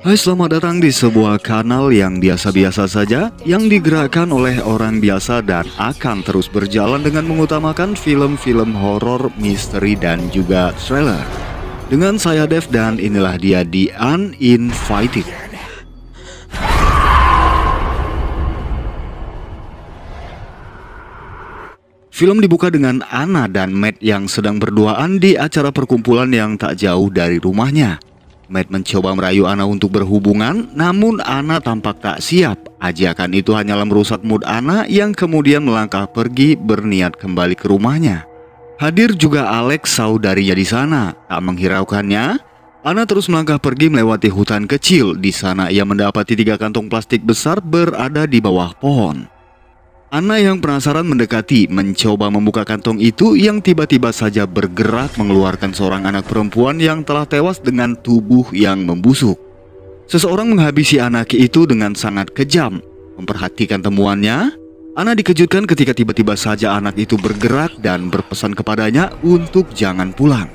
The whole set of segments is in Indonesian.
Hai, selamat datang di sebuah kanal yang biasa-biasa saja, yang digerakkan oleh orang biasa dan akan terus berjalan dengan mengutamakan film-film horor, misteri, dan juga thriller. Dengan saya Dev dan inilah dia The Uninvited. Film dibuka dengan Anna dan Matt yang sedang berduaan di acara perkumpulan yang tak jauh dari rumahnya. Matt mencoba merayu Anna untuk berhubungan, namun Anna tampak tak siap. Ajakan itu hanyalah merusak mood Anna yang kemudian melangkah pergi berniat kembali ke rumahnya. Hadir juga Alex, saudarinya di sana. Tak menghiraukannya, Anna terus melangkah pergi melewati hutan kecil. Di sana ia mendapati 3 kantong plastik besar berada di bawah pohon. Anna yang penasaran mendekati, mencoba membuka kantong itu yang tiba-tiba saja bergerak mengeluarkan seorang anak perempuan yang telah tewas dengan tubuh yang membusuk. Seseorang menghabisi anak itu dengan sangat kejam. Memperhatikan temuannya, Anna dikejutkan ketika tiba-tiba saja anak itu bergerak dan berpesan kepadanya untuk jangan pulang.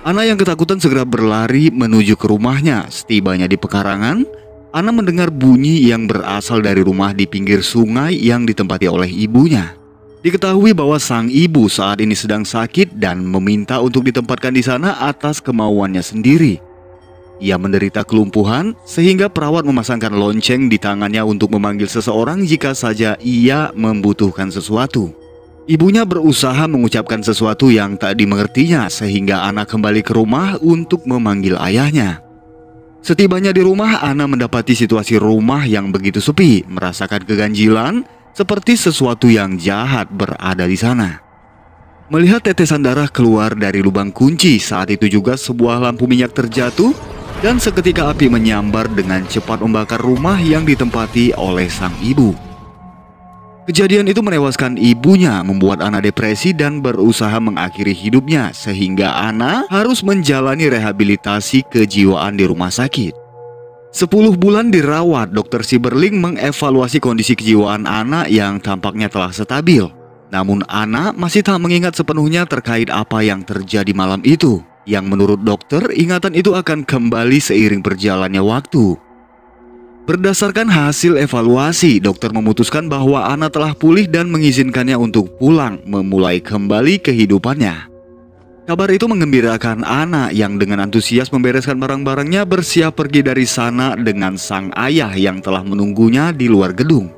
Anna yang ketakutan segera berlari menuju ke rumahnya. Setibanya di pekarangan, Anna mendengar bunyi yang berasal dari rumah di pinggir sungai yang ditempati oleh ibunya. Diketahui bahwa sang ibu saat ini sedang sakit dan meminta untuk ditempatkan di sana atas kemauannya sendiri. Ia menderita kelumpuhan sehingga perawat memasangkan lonceng di tangannya untuk memanggil seseorang jika saja ia membutuhkan sesuatu. Ibunya berusaha mengucapkan sesuatu yang tak dimengertinya sehingga Anna kembali ke rumah untuk memanggil ayahnya. Setibanya di rumah, Anna mendapati situasi rumah yang begitu sepi, merasakan keganjilan seperti sesuatu yang jahat berada di sana. Melihat tetesan darah keluar dari lubang kunci, saat itu juga sebuah lampu minyak terjatuh dan seketika api menyambar dengan cepat membakar rumah yang ditempati oleh sang ibu. Kejadian itu menewaskan ibunya, membuat Anna depresi dan berusaha mengakhiri hidupnya sehingga Anna harus menjalani rehabilitasi kejiwaan di rumah sakit. 10 bulan dirawat, Dr. Sieberling mengevaluasi kondisi kejiwaan Anna yang tampaknya telah stabil. Namun Anna masih tak mengingat sepenuhnya terkait apa yang terjadi malam itu, yang menurut dokter ingatan itu akan kembali seiring berjalannya waktu. Berdasarkan hasil evaluasi, dokter memutuskan bahwa Anna telah pulih dan mengizinkannya untuk pulang, memulai kembali kehidupannya. Kabar itu menggembirakan Anna yang dengan antusias membereskan barang-barangnya bersiap pergi dari sana dengan sang ayah yang telah menunggunya di luar gedung.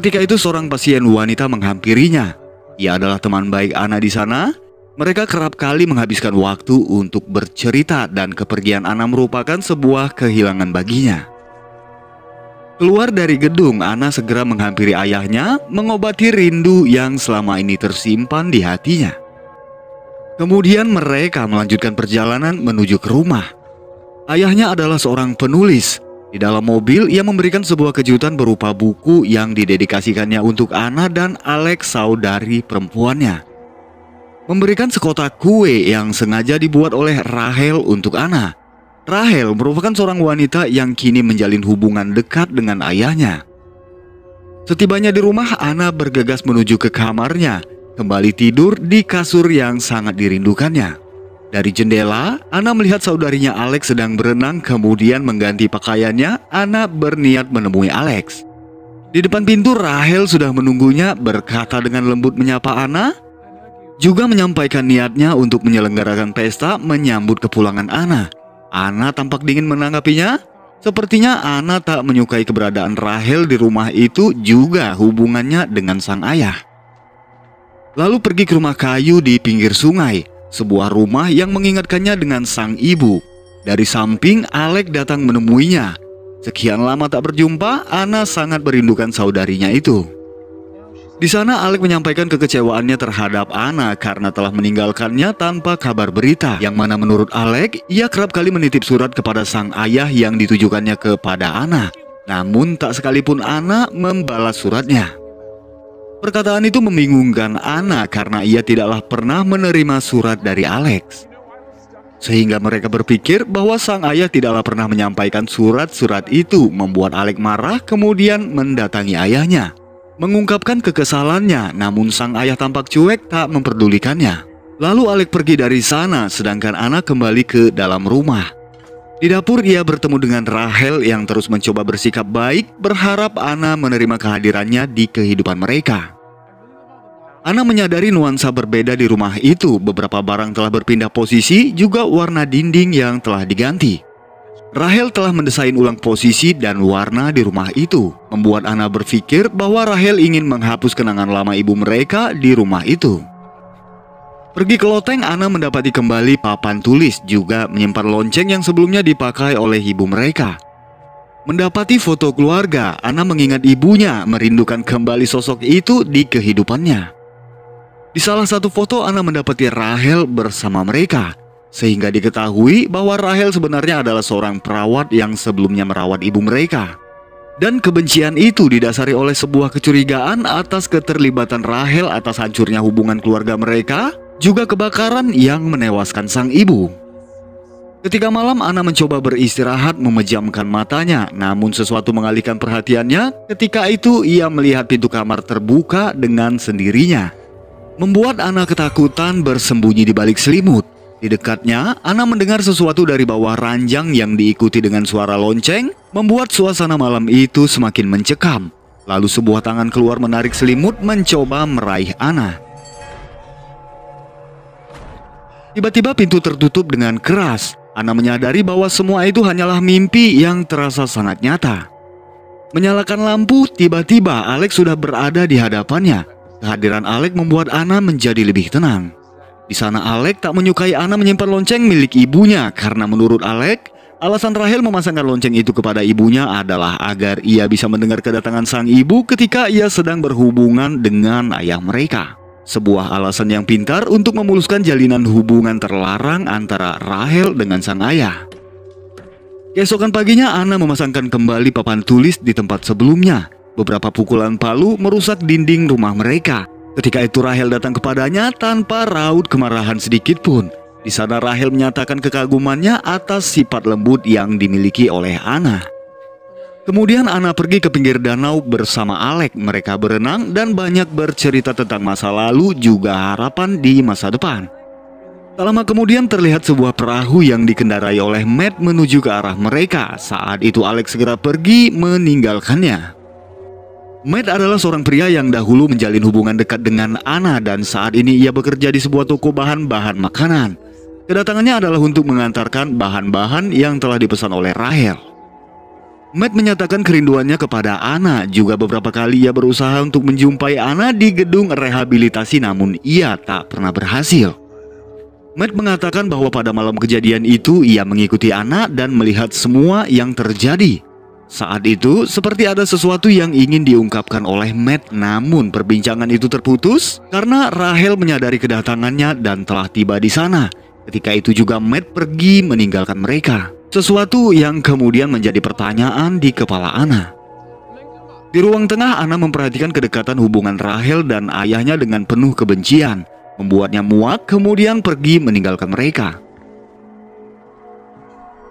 Ketika itu seorang pasien wanita menghampirinya. Ia adalah teman baik Anna di sana. Mereka kerap kali menghabiskan waktu untuk bercerita dan kepergian Anna merupakan sebuah kehilangan baginya. Keluar dari gedung, Anna segera menghampiri ayahnya, mengobati rindu yang selama ini tersimpan di hatinya. Kemudian mereka melanjutkan perjalanan menuju ke rumah. Ayahnya adalah seorang penulis. Di dalam mobil, ia memberikan sebuah kejutan berupa buku yang didedikasikannya untuk Anna dan Alex, saudari perempuannya. Memberikan sekotak kue yang sengaja dibuat oleh Rahel untuk Anna. Rahel merupakan seorang wanita yang kini menjalin hubungan dekat dengan ayahnya. Setibanya di rumah, Anna bergegas menuju ke kamarnya, kembali tidur di kasur yang sangat dirindukannya. Dari jendela, Anna melihat saudarinya Alex sedang berenang, kemudian mengganti pakaiannya. Anna berniat menemui Alex. Di depan pintu, Rahel sudah menunggunya, berkata dengan lembut menyapa Anna, juga menyampaikan niatnya untuk menyelenggarakan pesta menyambut kepulangan Anna. Anna tampak dingin menanggapinya. Sepertinya Anna tak menyukai keberadaan Rahel di rumah itu, juga hubungannya dengan sang ayah. Lalu pergi ke rumah kayu di pinggir sungai, sebuah rumah yang mengingatkannya dengan sang ibu. Dari samping, Alex datang menemuinya. Sekian lama tak berjumpa, Anna sangat merindukan saudarinya itu. Di sana Alex menyampaikan kekecewaannya terhadap Anna karena telah meninggalkannya tanpa kabar berita. Yang mana menurut Alex, ia kerap kali menitip surat kepada sang ayah yang ditujukannya kepada Anna. Namun tak sekalipun Anna membalas suratnya. Perkataan itu membingungkan Anna karena ia tidaklah pernah menerima surat dari Alex. Sehingga mereka berpikir bahwa sang ayah tidaklah pernah menyampaikan surat-surat itu, membuat Alex marah kemudian mendatangi ayahnya. Mengungkapkan kekesalannya, namun sang ayah tampak cuek tak memperdulikannya. Lalu Alex pergi dari sana, sedangkan Anna kembali ke dalam rumah. Di dapur ia bertemu dengan Rahel yang terus mencoba bersikap baik, berharap Anna menerima kehadirannya di kehidupan mereka. Anna menyadari nuansa berbeda di rumah itu. Beberapa barang telah berpindah posisi, juga warna dinding yang telah diganti. Rahel telah mendesain ulang posisi dan warna di rumah itu, membuat Anna berpikir bahwa Rahel ingin menghapus kenangan lama ibu mereka di rumah itu. Pergi ke loteng, Anna mendapati kembali papan tulis, juga menyimpan lonceng yang sebelumnya dipakai oleh ibu mereka. Mendapati foto keluarga, Anna mengingat ibunya, merindukan kembali sosok itu di kehidupannya. Di salah satu foto, Anna mendapati Rahel bersama mereka, sehingga diketahui bahwa Rahel sebenarnya adalah seorang perawat yang sebelumnya merawat ibu mereka. Dan kebencian itu didasari oleh sebuah kecurigaan atas keterlibatan Rahel atas hancurnya hubungan keluarga mereka, juga kebakaran yang menewaskan sang ibu. Ketika malam, Anna mencoba beristirahat, memejamkan matanya, namun sesuatu mengalihkan perhatiannya. Ketika itu ia melihat pintu kamar terbuka dengan sendirinya, membuat Anna ketakutan bersembunyi di balik selimut. Di dekatnya, Anna mendengar sesuatu dari bawah ranjang yang diikuti dengan suara lonceng, membuat suasana malam itu semakin mencekam. Lalu sebuah tangan keluar menarik selimut mencoba meraih Anna. Tiba-tiba pintu tertutup dengan keras. Anna menyadari bahwa semua itu hanyalah mimpi yang terasa sangat nyata. Menyalakan lampu, tiba-tiba Alex sudah berada di hadapannya. Kehadiran Alex membuat Anna menjadi lebih tenang. Di sana Alex tak menyukai Anna menyimpan lonceng milik ibunya, karena menurut Alex, alasan Rahel memasangkan lonceng itu kepada ibunya adalah agar ia bisa mendengar kedatangan sang ibu ketika ia sedang berhubungan dengan ayah mereka. Sebuah alasan yang pintar untuk memuluskan jalinan hubungan terlarang antara Rahel dengan sang ayah. Keesokan paginya, Anna memasangkan kembali papan tulis di tempat sebelumnya. Beberapa pukulan palu merusak dinding rumah mereka. Ketika itu Rahel datang kepadanya tanpa raut kemarahan sedikit pun. Di sana Rahel menyatakan kekagumannya atas sifat lembut yang dimiliki oleh Anna. Kemudian Anna pergi ke pinggir danau bersama Alex. Mereka berenang dan banyak bercerita tentang masa lalu, juga harapan di masa depan. Tak lama kemudian terlihat sebuah perahu yang dikendarai oleh Matt menuju ke arah mereka. Saat itu Alex segera pergi meninggalkannya. Matt adalah seorang pria yang dahulu menjalin hubungan dekat dengan Anna, dan saat ini ia bekerja di sebuah toko bahan-bahan makanan. Kedatangannya adalah untuk mengantarkan bahan-bahan yang telah dipesan oleh Rahel. Matt menyatakan kerinduannya kepada Anna. Juga beberapa kali ia berusaha untuk menjumpai Anna di gedung rehabilitasi, namun ia tak pernah berhasil. Matt mengatakan bahwa pada malam kejadian itu ia mengikuti Anna dan melihat semua yang terjadi. Saat itu seperti ada sesuatu yang ingin diungkapkan oleh Matt, namun perbincangan itu terputus karena Rahel menyadari kedatangannya dan telah tiba di sana. Ketika itu juga Matt pergi meninggalkan mereka. Sesuatu yang kemudian menjadi pertanyaan di kepala Anna. Di ruang tengah, Anna memperhatikan kedekatan hubungan Rahel dan ayahnya dengan penuh kebencian, membuatnya muak, kemudian pergi meninggalkan mereka.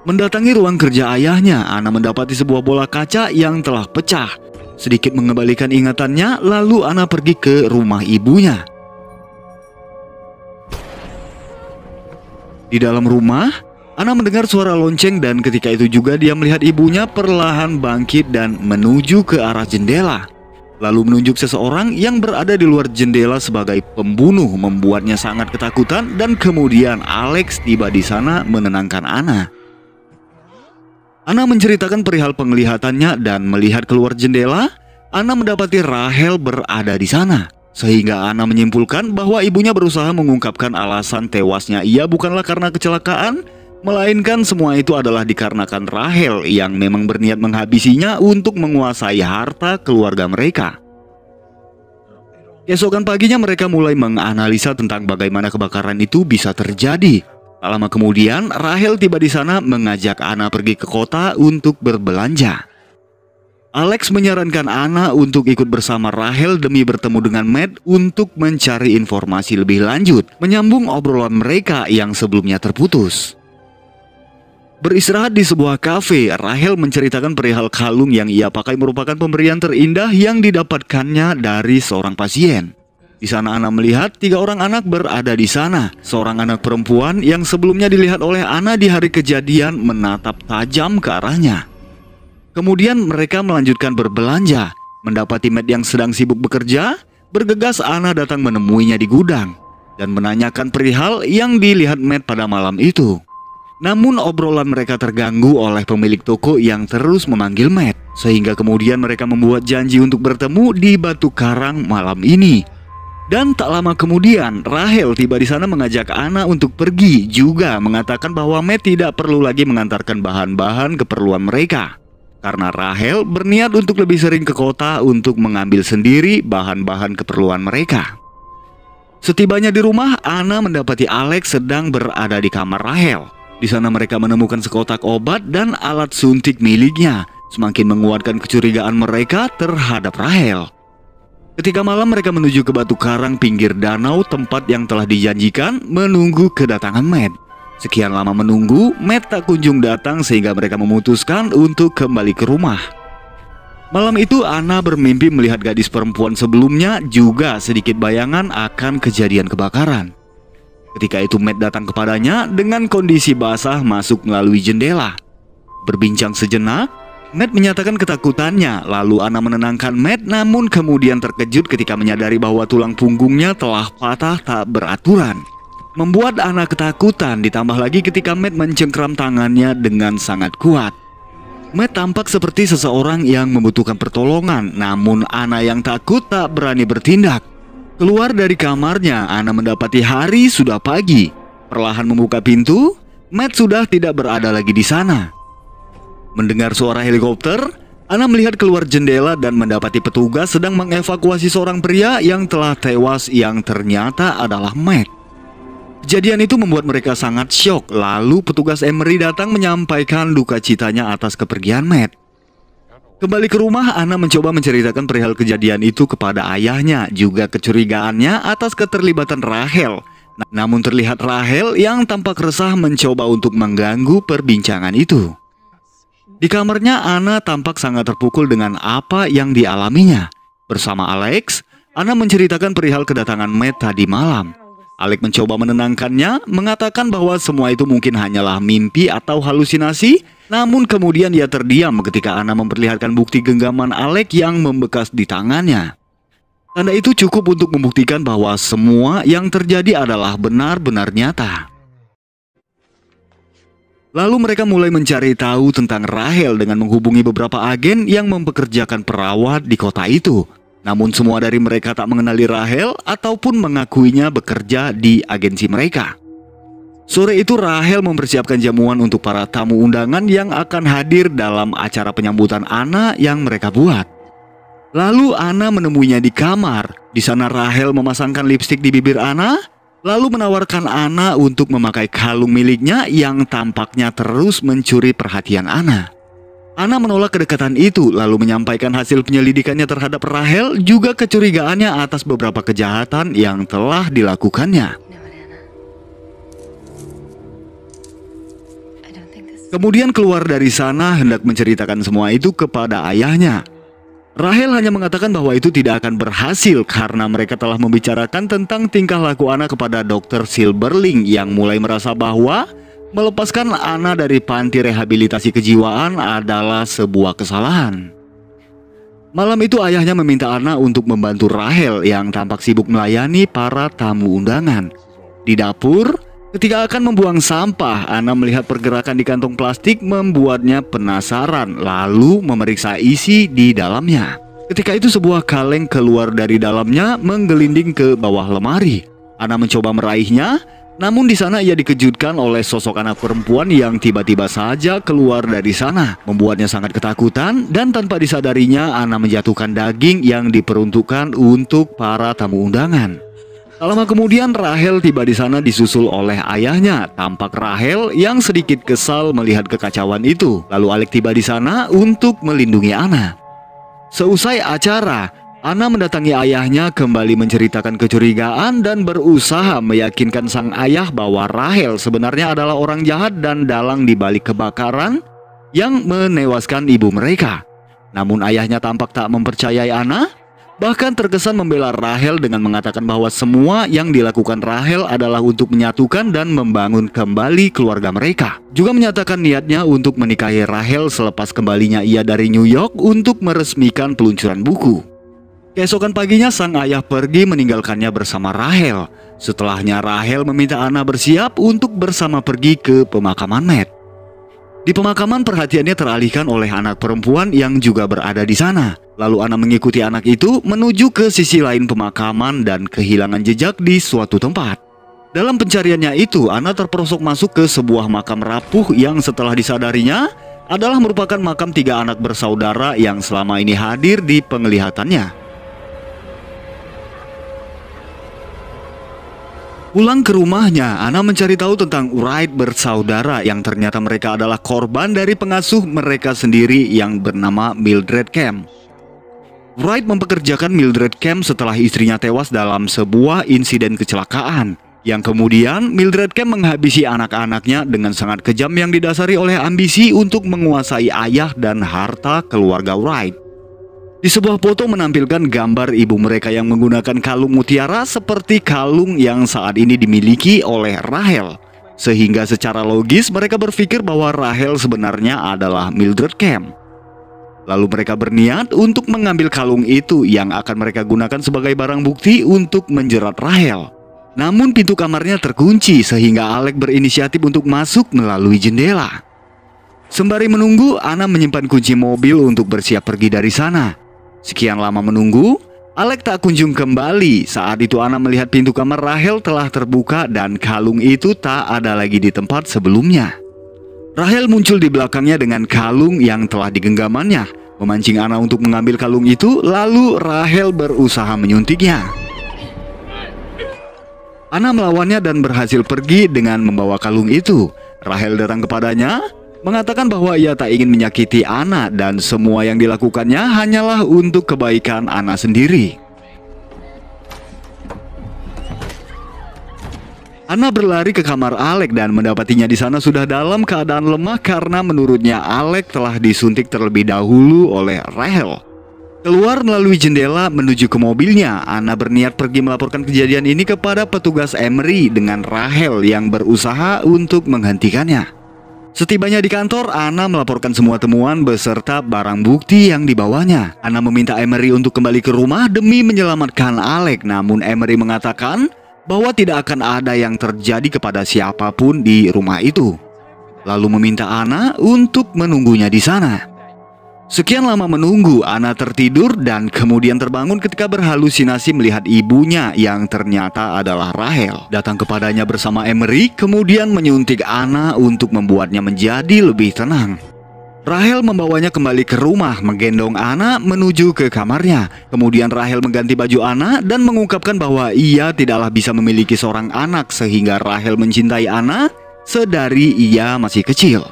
Mendatangi ruang kerja ayahnya, Anna mendapati sebuah bola kaca yang telah pecah. Sedikit mengembalikan ingatannya, lalu Anna pergi ke rumah ibunya. Di dalam rumah, Anna mendengar suara lonceng dan ketika itu juga dia melihat ibunya perlahan bangkit dan menuju ke arah jendela. Lalu menunjuk seseorang yang berada di luar jendela sebagai pembunuh, membuatnya sangat ketakutan, dan kemudian Alex tiba di sana menenangkan Anna. Anna menceritakan perihal penglihatannya dan melihat keluar jendela, Anna mendapati Rahel berada di sana. Sehingga Anna menyimpulkan bahwa ibunya berusaha mengungkapkan alasan tewasnya ia bukanlah karena kecelakaan, melainkan semua itu adalah dikarenakan Rahel yang memang berniat menghabisinya untuk menguasai harta keluarga mereka. Keesokan paginya mereka mulai menganalisa tentang bagaimana kebakaran itu bisa terjadi. Tak lama kemudian Rahel tiba di sana mengajak Anna pergi ke kota untuk berbelanja. Alex menyarankan Anna untuk ikut bersama Rahel demi bertemu dengan Matt untuk mencari informasi lebih lanjut, menyambung obrolan mereka yang sebelumnya terputus. Beristirahat di sebuah kafe, Rahel menceritakan perihal kalung yang ia pakai merupakan pemberian terindah yang didapatkannya dari seorang pasien. Di sana Ana melihat 3 orang anak berada di sana. Seorang anak perempuan yang sebelumnya dilihat oleh Ana di hari kejadian menatap tajam ke arahnya. Kemudian mereka melanjutkan berbelanja. Mendapati Matt yang sedang sibuk bekerja, bergegas Ana datang menemuinya di gudang dan menanyakan perihal yang dilihat Matt pada malam itu. Namun obrolan mereka terganggu oleh pemilik toko yang terus memanggil Matt, sehingga kemudian mereka membuat janji untuk bertemu di Batu Karang malam ini. Dan tak lama kemudian Rahel tiba di sana mengajak Ana untuk pergi, juga mengatakan bahwa Matt tidak perlu lagi mengantarkan bahan-bahan keperluan mereka, karena Rahel berniat untuk lebih sering ke kota untuk mengambil sendiri bahan-bahan keperluan mereka. Setibanya di rumah, Ana mendapati Alex sedang berada di kamar Rahel. Di sana mereka menemukan sekotak obat dan alat suntik miliknya, semakin menguatkan kecurigaan mereka terhadap Rahel. Ketika malam mereka menuju ke Batu Karang pinggir danau, tempat yang telah dijanjikan, menunggu kedatangan Matt. Sekian lama menunggu, Matt tak kunjung datang sehingga mereka memutuskan untuk kembali ke rumah. Malam itu Ana bermimpi melihat gadis perempuan sebelumnya, juga sedikit bayangan akan kejadian kebakaran. Ketika itu Matt datang kepadanya dengan kondisi basah masuk melalui jendela. Berbincang sejenak, Matt menyatakan ketakutannya, lalu Ana menenangkan Matt, namun kemudian terkejut ketika menyadari bahwa tulang punggungnya telah patah tak beraturan. Membuat Ana ketakutan, ditambah lagi ketika Matt mencengkram tangannya dengan sangat kuat. Matt tampak seperti seseorang yang membutuhkan pertolongan, namun Ana yang takut tak berani bertindak. Keluar dari kamarnya, Ana mendapati hari sudah pagi. Perlahan membuka pintu, Matt sudah tidak berada lagi di sana. Mendengar suara helikopter, Ana melihat keluar jendela dan mendapati petugas sedang mengevakuasi seorang pria yang telah tewas yang ternyata adalah Matt. Kejadian itu membuat mereka sangat syok, lalu petugas Emery datang menyampaikan duka citanya atas kepergian Matt. Kembali ke rumah, Ana mencoba menceritakan perihal kejadian itu kepada ayahnya, juga kecurigaannya atas keterlibatan Rahel. Namun terlihat Rahel yang tampak resah mencoba untuk mengganggu perbincangan itu. Di kamarnya, Ana tampak sangat terpukul dengan apa yang dialaminya. Bersama Alex, Ana menceritakan perihal kedatangan Matt tadi malam. Alex mencoba menenangkannya, mengatakan bahwa semua itu mungkin hanyalah mimpi atau halusinasi. Namun kemudian ia terdiam ketika Ana memperlihatkan bukti genggaman Alex yang membekas di tangannya. Tanda itu cukup untuk membuktikan bahwa semua yang terjadi adalah benar-benar nyata. Lalu mereka mulai mencari tahu tentang Rahel dengan menghubungi beberapa agen yang mempekerjakan perawat di kota itu. Namun semua dari mereka tak mengenali Rahel ataupun mengakuinya bekerja di agensi mereka. Sore itu Rahel mempersiapkan jamuan untuk para tamu undangan yang akan hadir dalam acara penyambutan Ana yang mereka buat. Lalu Ana menemuinya di kamar. Di sana Rahel memasangkan lipstik di bibir Ana, lalu menawarkan Ana untuk memakai kalung miliknya yang tampaknya terus mencuri perhatian Ana. Ana menolak kedekatan itu, lalu menyampaikan hasil penyelidikannya terhadap Rahel, juga kecurigaannya atas beberapa kejahatan yang telah dilakukannya. Kemudian keluar dari sana hendak menceritakan semua itu kepada ayahnya. Rahel hanya mengatakan bahwa itu tidak akan berhasil karena mereka telah membicarakan tentang tingkah laku Ana kepada Dr. Silberling yang mulai merasa bahwa melepaskan Ana dari panti rehabilitasi kejiwaan adalah sebuah kesalahan. Malam itu ayahnya meminta Ana untuk membantu Rahel yang tampak sibuk melayani para tamu undangan. Di dapur, ketika akan membuang sampah, Ana melihat pergerakan di kantong plastik membuatnya penasaran, lalu memeriksa isi di dalamnya. Ketika itu sebuah kaleng keluar dari dalamnya menggelinding ke bawah lemari. Ana mencoba meraihnya, namun di sana ia dikejutkan oleh sosok anak perempuan yang tiba-tiba saja keluar dari sana, membuatnya sangat ketakutan dan tanpa disadarinya Ana menjatuhkan daging yang diperuntukkan untuk para tamu undangan. Tak lama kemudian Rahel tiba di sana disusul oleh ayahnya. Tampak Rahel yang sedikit kesal melihat kekacauan itu. Lalu Alex tiba di sana untuk melindungi Ana. Seusai acara, Ana mendatangi ayahnya kembali menceritakan kecurigaan dan berusaha meyakinkan sang ayah bahwa Rahel sebenarnya adalah orang jahat dan dalang di balik kebakaran yang menewaskan ibu mereka. Namun ayahnya tampak tak mempercayai Ana. Bahkan terkesan membela Rahel dengan mengatakan bahwa semua yang dilakukan Rahel adalah untuk menyatukan dan membangun kembali keluarga mereka. Juga menyatakan niatnya untuk menikahi Rahel selepas kembalinya ia dari New York untuk meresmikan peluncuran buku. Keesokan paginya sang ayah pergi meninggalkannya bersama Rahel. Setelahnya Rahel meminta Anna bersiap untuk bersama pergi ke pemakaman Matt. Di pemakaman perhatiannya teralihkan oleh anak perempuan yang juga berada di sana. Lalu Anna mengikuti anak itu menuju ke sisi lain pemakaman dan kehilangan jejak di suatu tempat. Dalam pencariannya itu, Anna terperosok masuk ke sebuah makam rapuh yang setelah disadarinya adalah merupakan makam 3 anak bersaudara yang selama ini hadir di penglihatannya. Pulang ke rumahnya, Anna mencari tahu tentang Wright bersaudara yang ternyata mereka adalah korban dari pengasuh mereka sendiri yang bernama Mildred Kemp. Wright mempekerjakan Mildred Kemp setelah istrinya tewas dalam sebuah insiden kecelakaan, yang kemudian Mildred Kemp menghabisi anak-anaknya dengan sangat kejam yang didasari oleh ambisi untuk menguasai ayah dan harta keluarga Wright. Di sebuah foto menampilkan gambar ibu mereka yang menggunakan kalung mutiara seperti kalung yang saat ini dimiliki oleh Rahel. Sehingga secara logis mereka berpikir bahwa Rahel sebenarnya adalah Mildred Kemp. Lalu mereka berniat untuk mengambil kalung itu yang akan mereka gunakan sebagai barang bukti untuk menjerat Rahel. Namun pintu kamarnya terkunci sehingga Alex berinisiatif untuk masuk melalui jendela. Sembari menunggu, Anna menyimpan kunci mobil untuk bersiap pergi dari sana. Sekian lama menunggu, Alex tak kunjung kembali. Saat itu Anna melihat pintu kamar Rahel telah terbuka dan kalung itu tak ada lagi di tempat sebelumnya. Rahel muncul di belakangnya dengan kalung yang telah digenggamannya, memancing Anna untuk mengambil kalung itu. Lalu Rahel berusaha menyuntiknya. Anna melawannya dan berhasil pergi dengan membawa kalung itu. Rahel datang kepadanya, mengatakan bahwa ia tak ingin menyakiti Anna dan semua yang dilakukannya hanyalah untuk kebaikan Anna sendiri. Anna berlari ke kamar Alex dan mendapatinya di sana sudah dalam keadaan lemah karena menurutnya Alex telah disuntik terlebih dahulu oleh Rahel. Keluar melalui jendela menuju ke mobilnya, Anna berniat pergi melaporkan kejadian ini kepada petugas Emery dengan Rahel yang berusaha untuk menghentikannya. Setibanya di kantor, Anna melaporkan semua temuan beserta barang bukti yang dibawanya. Anna meminta Emery untuk kembali ke rumah demi menyelamatkan Alex, namun Emery mengatakan bahwa tidak akan ada yang terjadi kepada siapapun di rumah itu. Lalu meminta Anna untuk menunggunya di sana. Sekian lama menunggu, Anna tertidur dan kemudian terbangun ketika berhalusinasi melihat ibunya yang ternyata adalah Rahel datang kepadanya bersama Emery, kemudian menyuntik Anna untuk membuatnya menjadi lebih tenang. Rahel membawanya kembali ke rumah, menggendong Anna menuju ke kamarnya. Kemudian Rahel mengganti baju Anna dan mengungkapkan bahwa ia tidaklah bisa memiliki seorang anak sehingga Rahel mencintai Anna sedari ia masih kecil.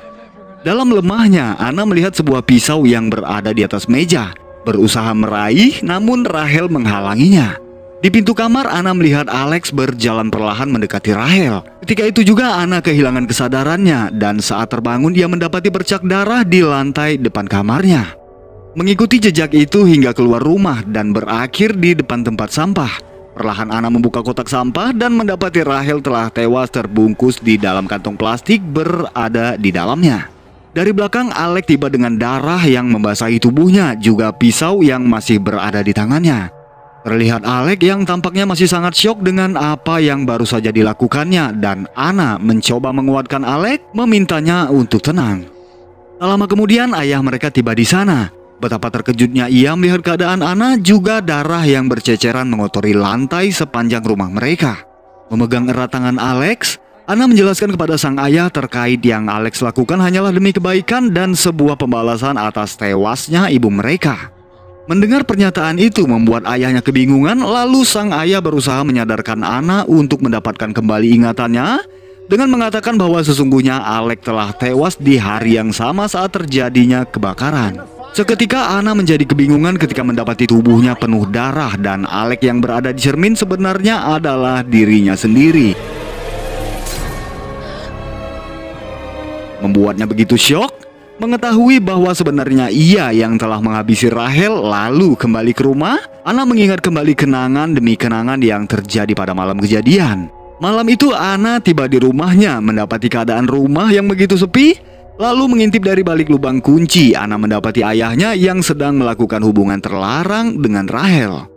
Dalam lemahnya, Anna melihat sebuah pisau yang berada di atas meja. Berusaha meraih, namun Rahel menghalanginya. Di pintu kamar, Anna melihat Alex berjalan perlahan mendekati Rahel. Ketika itu juga Anna kehilangan kesadarannya, dan saat terbangun dia mendapati bercak darah di lantai depan kamarnya. Mengikuti jejak itu hingga keluar rumah dan berakhir di depan tempat sampah. Perlahan Anna membuka kotak sampah dan mendapati Rahel telah tewas terbungkus di dalam kantong plastik berada di dalamnya. Dari belakang, Alex tiba dengan darah yang membasahi tubuhnya, juga pisau yang masih berada di tangannya. Terlihat Alex yang tampaknya masih sangat syok dengan apa yang baru saja dilakukannya, dan Anna mencoba menguatkan Alex, memintanya untuk tenang. Tak lama kemudian ayah mereka tiba di sana. Betapa terkejutnya ia melihat keadaan Anna, juga darah yang berceceran mengotori lantai sepanjang rumah mereka. Memegang erat tangan Alex, Anna menjelaskan kepada sang ayah terkait yang Alex lakukan hanyalah demi kebaikan dan sebuah pembalasan atas tewasnya ibu mereka. Mendengar pernyataan itu membuat ayahnya kebingungan, lalu sang ayah berusaha menyadarkan Anna untuk mendapatkan kembali ingatannya dengan mengatakan bahwa sesungguhnya Alex telah tewas di hari yang sama saat terjadinya kebakaran. Seketika Anna menjadi kebingungan ketika mendapati tubuhnya penuh darah dan Alex yang berada di cermin sebenarnya adalah dirinya sendiri. Membuatnya begitu syok, Mengetahui bahwa sebenarnya ia yang telah menghabisi Rahel lalu kembali ke rumah, Ana mengingat kembali kenangan demi kenangan yang terjadi pada malam kejadian. Malam itu Ana tiba di rumahnya mendapati keadaan rumah yang begitu sepi. Lalu mengintip dari balik lubang kunci, Ana mendapati ayahnya yang sedang melakukan hubungan terlarang dengan Rahel.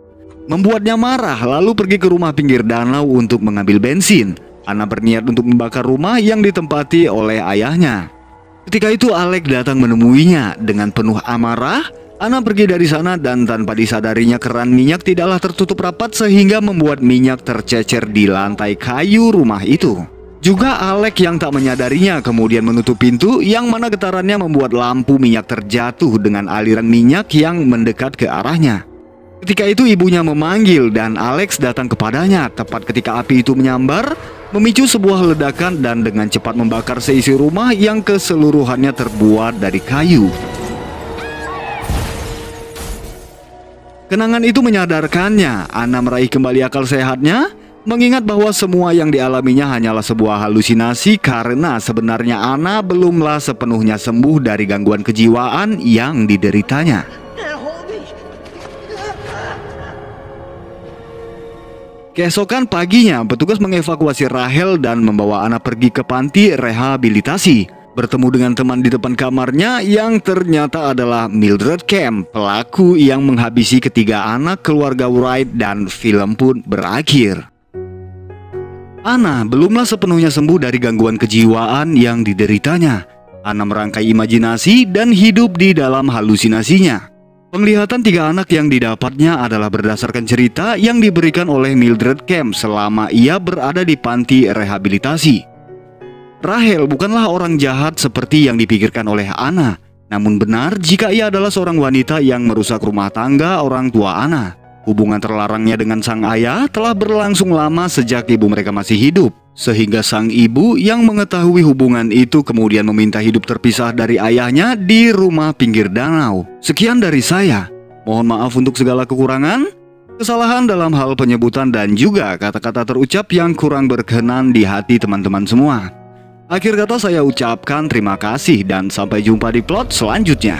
Membuatnya marah lalu pergi ke rumah pinggir danau untuk mengambil bensin. Ana berniat untuk membakar rumah yang ditempati oleh ayahnya. Ketika itu Alex datang menemuinya dengan penuh amarah. Ana pergi dari sana dan tanpa disadarinya keran minyak tidaklah tertutup rapat sehingga membuat minyak tercecer di lantai kayu rumah itu. Juga Alex yang tak menyadarinya kemudian menutup pintu yang mana getarannya membuat lampu minyak terjatuh dengan aliran minyak yang mendekat ke arahnya. Ketika itu ibunya memanggil dan Alex datang kepadanya tepat ketika api itu menyambar, memicu sebuah ledakan dan dengan cepat membakar seisi rumah yang keseluruhannya terbuat dari kayu. Kenangan itu menyadarkannya. Ana meraih kembali akal sehatnya, mengingat bahwa semua yang dialaminya hanyalah sebuah halusinasi karena sebenarnya Ana belumlah sepenuhnya sembuh dari gangguan kejiwaan yang dideritanya. Keesokan paginya, petugas mengevakuasi Rahel dan membawa Ana pergi ke panti rehabilitasi. Bertemu dengan teman di depan kamarnya yang ternyata adalah Mildred Kemp, pelaku yang menghabisi ketiga anak keluarga Wright, dan film pun berakhir. Ana belumlah sepenuhnya sembuh dari gangguan kejiwaan yang dideritanya. Ana merangkai imajinasi dan hidup di dalam halusinasinya. Penglihatan tiga anak yang didapatnya adalah berdasarkan cerita yang diberikan oleh Mildred Kemp selama ia berada di panti rehabilitasi. Rahel bukanlah orang jahat seperti yang dipikirkan oleh Ana, namun benar jika ia adalah seorang wanita yang merusak rumah tangga orang tua Ana. Hubungan terlarangnya dengan sang ayah telah berlangsung lama sejak ibu mereka masih hidup, sehingga sang ibu yang mengetahui hubungan itu kemudian meminta hidup terpisah dari ayahnya di rumah pinggir danau. Sekian dari saya. Mohon maaf untuk segala kekurangan, kesalahan dalam hal penyebutan dan juga kata-kata terucap yang kurang berkenan di hati teman-teman semua. Akhir kata saya ucapkan terima kasih dan sampai jumpa di plot selanjutnya.